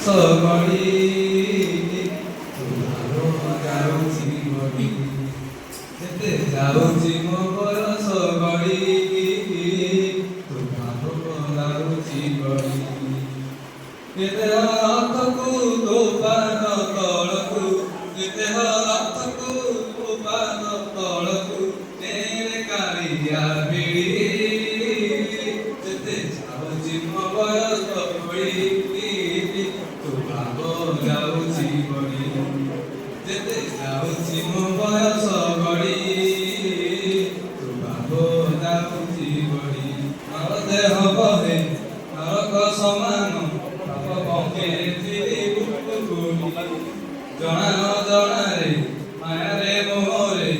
ସଗଡ଼ି ଯାଉଛି ବଢ଼ି ଯେତେ ଯାଉଛି ମୋ ବୟସ ଗଡ଼ି ଯାଉଛି ବଢ଼ି କେତେ ରଥକୁ ତୋ ପାଦ ତଳକୁ କେତେ ରଥକୁ ତୋ ପାଦ ତଳକୁ ନେରେ କାଳିଆ ଭିଡ଼ି ଯେତେ ଯାଉଛି ମୋ ବୟସ ଗଡ଼ି ତୋ ଭାବ ଯାଉଛି ବଢ଼ି ଯେତେ ଯାଉଛି ମୋ ବୟସ ଗଡ଼ି ତୋ ଭାବ ଯାଉଛି ବଢ଼ି ମୋର ଦେହ ବହେ ନରକ ସମାନ ପାପ ପକେଇଥିଲି ବୁକୁକୁଡ଼ି ଜଣା ନ ଜଣାରେ ମାୟାରେ ମୋହରେ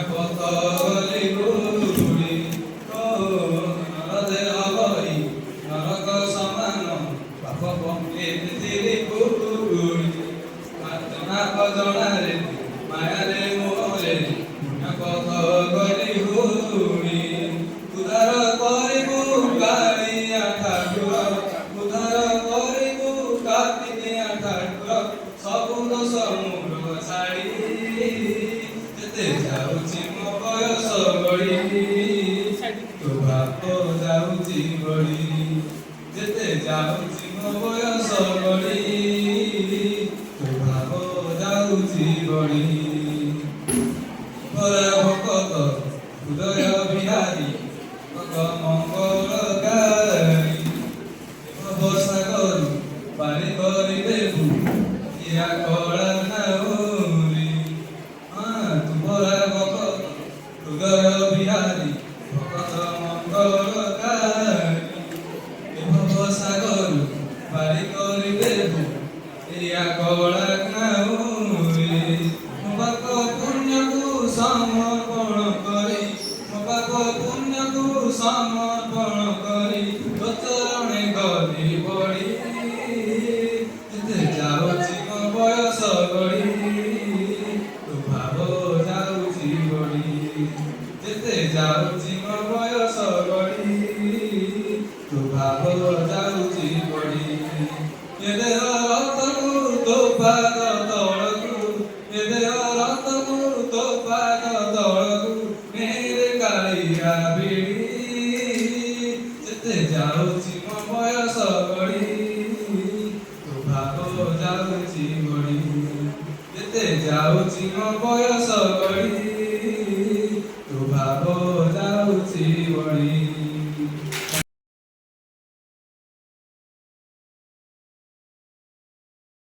ପଥ ଗଲି ବୁକୁଡ଼ି ନର ଦେହ ବହି ନରକ ସମାନ ପାପ ପକେଇଥିଲି ବୁକୁକୁଡ଼ି ଜଣା ଅଜଣାରେ ମାୟାରେ ମୋହରେ ପଥ ଗଲି ବୁକୁଡ଼ି ଉଦ୍ଧାର କରିବୁ କାଳିଆ ଠାକୁର ଉଦ୍ଧାର କରିବୁ କାର୍ତ୍ତିକେୟ ଠାକୁର ସବୁ ଦୋଷ ମୋର ଛାଡ଼ି ଯେତେ ଯାଉଛି ମୋ ବୟସ ଗଡ଼ି ତୋ ଭାବ ଯାଉଛି ବଢ଼ି ଯେତେ ଯାଉଛି ମୋ ବୟସ ଗଡ଼ି ତୋ ଭାବ ଯାଉଛି ବଢ଼ି ଭକ୍ତ ହୃଦୟ ବିହାରୀ ମଙ୍ଗଳକାରୀ ଭବସାଗରୁ ପାରି କରିଦେବୁ ଇଆ କଳା ନାଉରି ତୁମରା ଭକ୍ତ ହୃଦୟ ବିହାରୀ ଭକ୍ତ ମଙ୍ଗଳକାରୀ ଭବସାଗରୁ ପାରି କରିଦେବୁ ଇଆ କଳା ନାଉରି ମୋ ପାପ ପୁଣ୍ୟକୁ ସମର୍ପଣ କରି ମୋ ପାପ ପୁଣ୍ୟକୁ ସମର୍ପଣ କରି ତୋ ଚରଣେ ଗଲି ବଢ଼ି ଯେତେ ଯାଉଛି ମୋ ବୟସ ଗଡ଼ି ତୋ ଭାବ ଯାଉଛି ବଢ଼ି ଯେତେ ଯାଉଛି ମୋ ବୟସ ଗଡ଼ି ତୋ ଭାବ ଯାଉଛି ବଢ଼ି କେତେ ରଥକୁ ତୋ ପାଦ ତଳକୁ କେତେ ରଥକୁ ତୋ ପାଦ ତଳକୁ ନେରେ କାଳିଆ ଭିଡ଼ି ଯେତେ ଯାଉଛି ମୋ ବୟସ ଗଡ଼ି ତୋ ଭାବ ଯାଉଛି ବଢ଼ି ଯେତେ ଯାଉଛି ମୋ ବୟସ ଗଡ଼ି